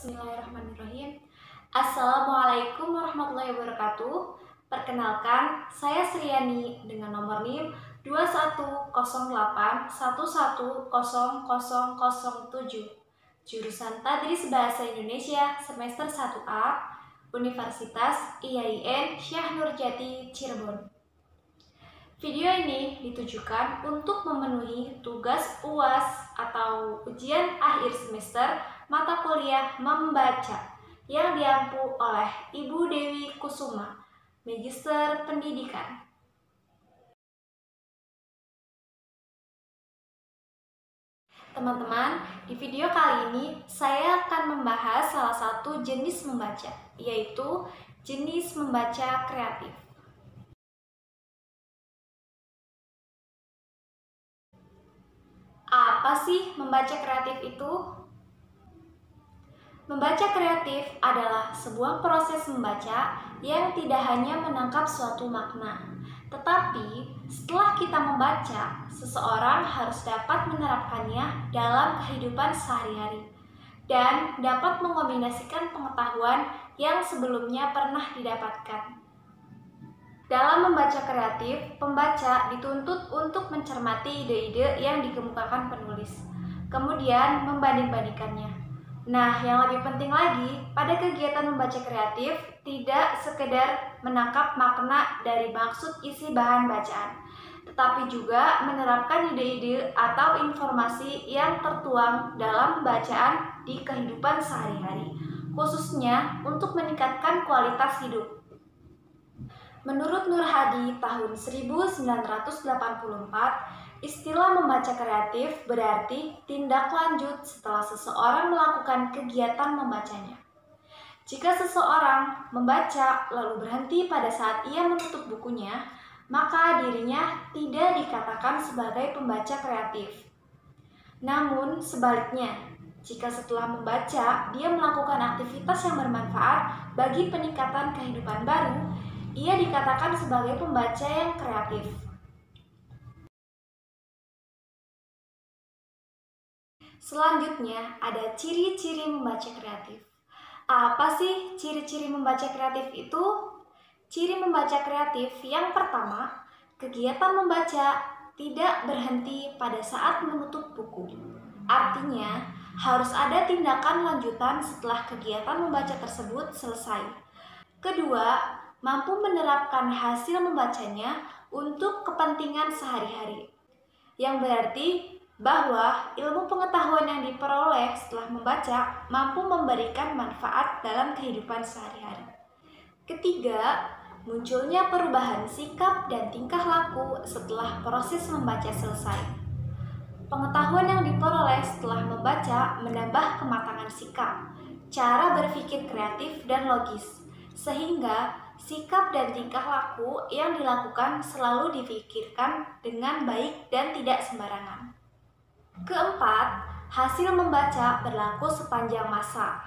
Bismillahirrahmanirrahim. Assalamualaikum warahmatullahi wabarakatuh. Perkenalkan, saya Sriani dengan nomor NIM 2108110007, jurusan Tadris Bahasa Indonesia semester 1A, Universitas IAIN Syekh Nurjati Cirebon. Video ini ditujukan untuk memenuhi tugas UAS atau ujian akhir semester mata kuliah membaca yang diampu oleh Ibu Dewi Kusuma, Magister Pendidikan. Teman-teman, di video kali ini saya akan membahas salah satu jenis membaca, yaitu jenis membaca kreatif. Apa sih membaca kreatif itu? Membaca kreatif adalah sebuah proses membaca yang tidak hanya menangkap suatu makna, tetapi setelah kita membaca, seseorang harus dapat menerapkannya dalam kehidupan sehari-hari dan dapat mengombinasikan pengetahuan yang sebelumnya pernah didapatkan. Dalam membaca kreatif, pembaca dituntut untuk mencermati ide-ide yang dikemukakan penulis, kemudian membanding-bandingkannya. Nah, yang lebih penting lagi, pada kegiatan membaca kreatif, tidak sekedar menangkap makna dari maksud isi bahan bacaan, tetapi juga menerapkan ide-ide atau informasi yang tertuang dalam bacaan di kehidupan sehari-hari, khususnya untuk meningkatkan kualitas hidup. Menurut Nur Hadi tahun 1984, istilah membaca kreatif berarti tindak lanjut setelah seseorang melakukan kegiatan membacanya. Jika seseorang membaca lalu berhenti pada saat ia menutup bukunya, maka dirinya tidak dikatakan sebagai pembaca kreatif. Namun sebaliknya, jika setelah membaca dia melakukan aktivitas yang bermanfaat bagi peningkatan kehidupan baru, ia dikatakan sebagai pembaca yang kreatif. Selanjutnya, ada ciri-ciri membaca kreatif. Apa sih ciri-ciri membaca kreatif itu? Ciri membaca kreatif yang pertama, kegiatan membaca tidak berhenti pada saat menutup buku. Artinya, harus ada tindakan lanjutan setelah kegiatan membaca tersebut selesai. Kedua, mampu menerapkan hasil membacanya untuk kepentingan sehari-hari, yang berarti bahwa ilmu pengetahuan yang diperoleh setelah membaca mampu memberikan manfaat dalam kehidupan sehari-hari. Ketiga, munculnya perubahan sikap dan tingkah laku setelah proses membaca selesai. Pengetahuan yang diperoleh setelah membaca menambah kematangan sikap, cara berpikir kreatif dan logis, sehingga sikap dan tingkah laku yang dilakukan selalu dipikirkan dengan baik dan tidak sembarangan. Keempat, hasil membaca berlaku sepanjang masa.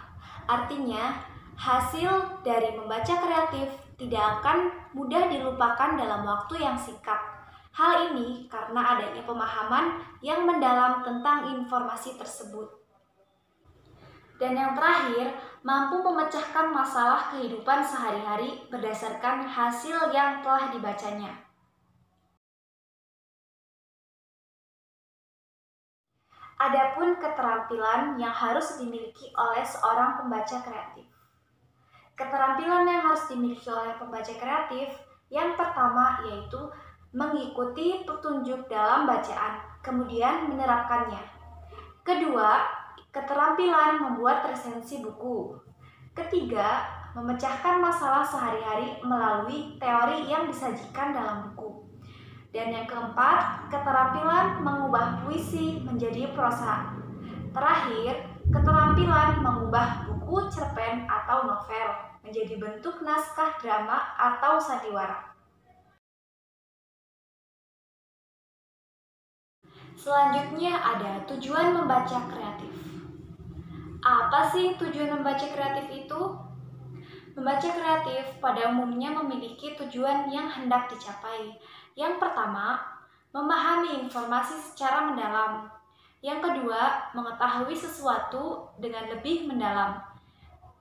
Artinya, hasil dari membaca kreatif tidak akan mudah dilupakan dalam waktu yang singkat. Hal ini karena adanya pemahaman yang mendalam tentang informasi tersebut. Dan yang terakhir, mampu memecahkan masalah kehidupan sehari-hari berdasarkan hasil yang telah dibacanya. Adapun keterampilan yang harus dimiliki oleh seorang pembaca kreatif. Keterampilan yang harus dimiliki oleh pembaca kreatif yang pertama yaitu mengikuti petunjuk dalam bacaan, kemudian menerapkannya. Kedua, keterampilan membuat resensi buku. Ketiga, memecahkan masalah sehari-hari melalui teori yang disajikan dalam buku. Dan yang keempat, keterampilan mengubah puisi menjadi prosa. Terakhir, keterampilan mengubah buku cerpen atau novel menjadi bentuk naskah drama atau sandiwara. Selanjutnya ada tujuan membaca kreatif. Apa sih tujuan membaca kreatif itu? Membaca kreatif pada umumnya memiliki tujuan yang hendak dicapai. Yang pertama, memahami informasi secara mendalam. Yang kedua, mengetahui sesuatu dengan lebih mendalam.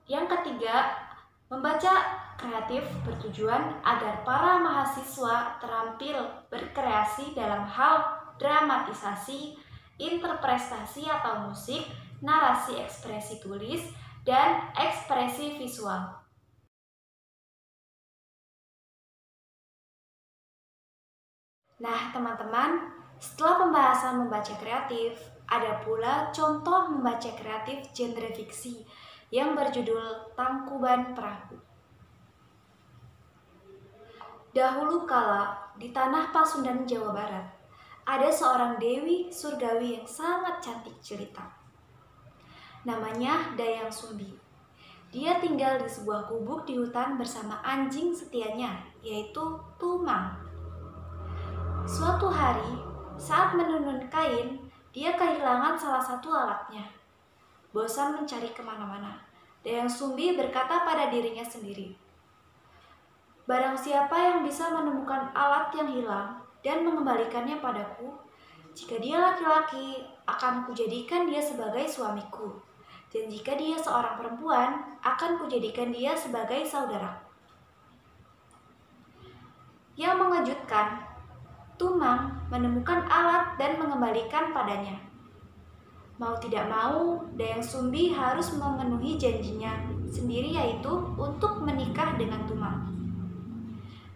Yang ketiga, membaca kreatif bertujuan agar para mahasiswa terampil berkreasi dalam hal dramatisasi, interpretasi atau musik, narasi ekspresi tulis, dan ekspresi visual. Nah, teman-teman, setelah pembahasan membaca kreatif, ada pula contoh membaca kreatif genre fiksi yang berjudul Tangkuban Perahu. Dahulu kala, di tanah Pasundan, Jawa Barat, ada seorang dewi surgawi yang sangat cantik jelita. Namanya Dayang Sumbi. Dia tinggal di sebuah gubuk di hutan bersama anjing setianya, yaitu Tumang. Suatu hari, saat menenun kain, dia kehilangan salah satu alatnya. Bosan mencari kemana-mana, Dayang Sumbi berkata pada dirinya sendiri, "Barang siapa yang bisa menemukan alat yang hilang dan mengembalikannya padaku, jika dia laki-laki, akan kujadikan dia sebagai suamiku. Dan jika dia seorang perempuan, akan kujadikan dia sebagai saudara." Yang mengejutkan, Tumang menemukan alat dan mengembalikan padanya. Mau tidak mau, Dayang Sumbi harus memenuhi janjinya sendiri, yaitu untuk menikah dengan Tumang,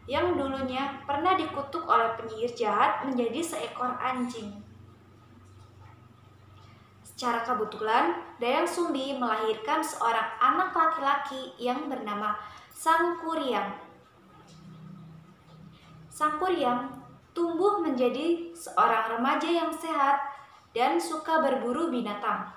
yang dulunya pernah dikutuk oleh penyihir jahat menjadi seekor anjing. Secara kebetulan, Dayang Sumbi melahirkan seorang anak laki-laki yang bernama Sangkuriang. Sangkuriang tumbuh menjadi seorang remaja yang sehat dan suka berburu binatang.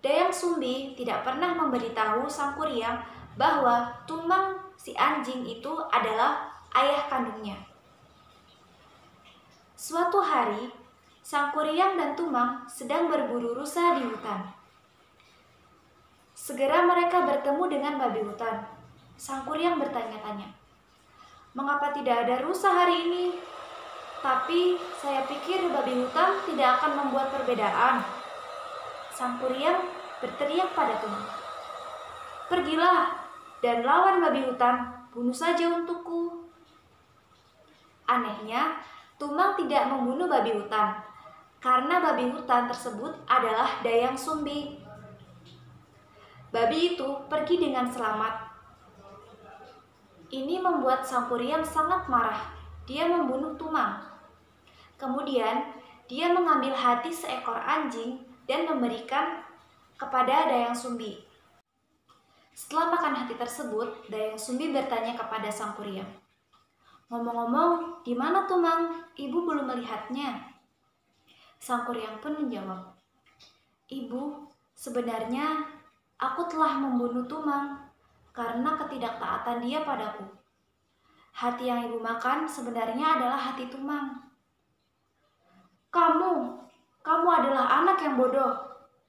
Dayang Sumbi tidak pernah memberitahu Sangkuriang bahwa Tumang si anjing itu adalah ayah kandungnya. Suatu hari, Sangkuriang dan Tumang sedang berburu rusa di hutan. Segera mereka bertemu dengan babi hutan. Sangkuriang bertanya-tanya, "Mengapa tidak ada rusa hari ini? Tapi saya pikir babi hutan tidak akan membuat perbedaan." Sangkuriang berteriak pada Tumang, "Pergilah dan lawan babi hutan, bunuh saja untukku." Anehnya, Tumang tidak membunuh babi hutan, karena babi hutan tersebut adalah Dayang Sumbi. Babi itu pergi dengan selamat. Ini membuat Sangkuriang sangat marah. Dia membunuh Tumang. Kemudian, dia mengambil hati seekor anjing dan memberikan kepada Dayang Sumbi. Setelah makan hati tersebut, Dayang Sumbi bertanya kepada Sangkuriang, "Ngomong-ngomong, di mana Tumang? Ibu belum melihatnya." Sangkuriang pun menjawab, "Ibu, sebenarnya aku telah membunuh Tumang karena ketidaktaatan dia padaku. Hati yang ibu makan sebenarnya adalah hati Tumang." Kamu adalah anak yang bodoh,"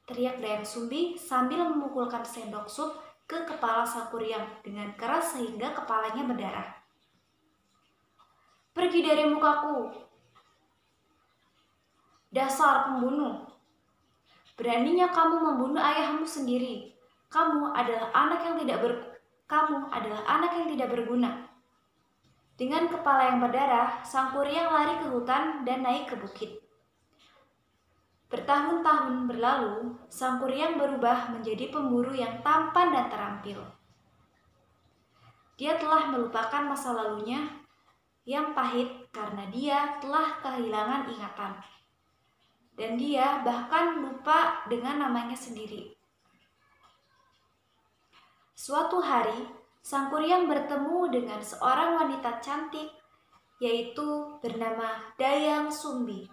teriak Dayang Sumbi sambil memukulkan sendok sup ke kepala Sangkuriang dengan keras sehingga kepalanya berdarah. "Pergi dari mukaku, dasar pembunuh. Beraninya kamu membunuh ayahmu sendiri. Kamu adalah anak yang tidak berguna." Dengan kepala yang berdarah, Sangkuriang lari ke hutan dan naik ke bukit. Bertahun-tahun berlalu, Sangkuriang berubah menjadi pemburu yang tampan dan terampil. Dia telah melupakan masa lalunya yang pahit karena dia telah kehilangan ingatan. Dan dia bahkan lupa dengan namanya sendiri. Suatu hari, Sangkuriang bertemu dengan seorang wanita cantik, yaitu bernama Dayang Sumbi.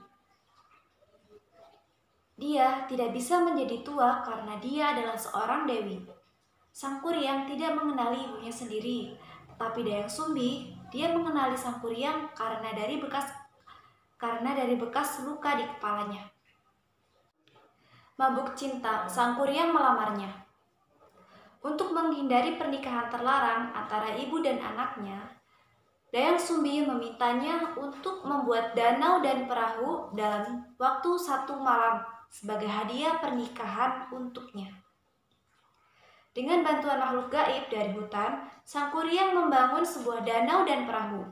Dia tidak bisa menjadi tua karena dia adalah seorang dewi. Sangkuriang tidak mengenali ibunya sendiri, tetapi Dayang Sumbi, dia mengenali Sangkuriang karena dari bekas luka di kepalanya. Mabuk cinta, Sangkuriang melamarnya. Untuk menghindari pernikahan terlarang antara ibu dan anaknya, Dayang Sumbi memintanya untuk membuat danau dan perahu dalam waktu 1 malam sebagai hadiah pernikahan untuknya. Dengan bantuan makhluk gaib dari hutan, Sang Kuryang membangun sebuah danau dan perahu.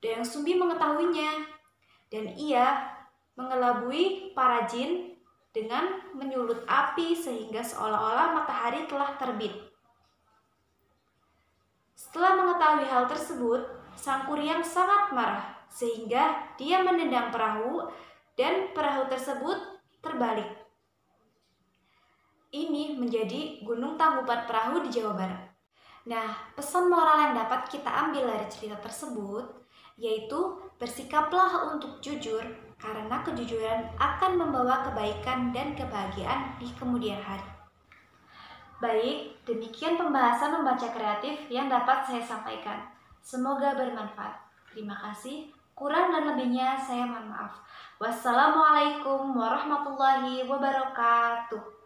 Dayang Sumbi mengetahuinya, dan ia mengelabui para jin dengan menyulut api sehingga seolah-olah matahari telah terbit. Setelah mengetahui hal tersebut, Sang Kuryang sangat marah sehingga dia menendang perahu dan perahu tersebut terbalik. Ini menjadi Gunung Tangkuban Perahu di Jawa Barat. Nah, pesan moral yang dapat kita ambil dari cerita tersebut yaitu bersikaplah untuk jujur karena kejujuran akan membawa kebaikan dan kebahagiaan di kemudian hari. Baik, demikian pembahasan membaca kreatif yang dapat saya sampaikan. Semoga bermanfaat. Terima kasih. Kurang dan lebihnya saya mohon maaf. Wassalamualaikum warahmatullahi wabarakatuh.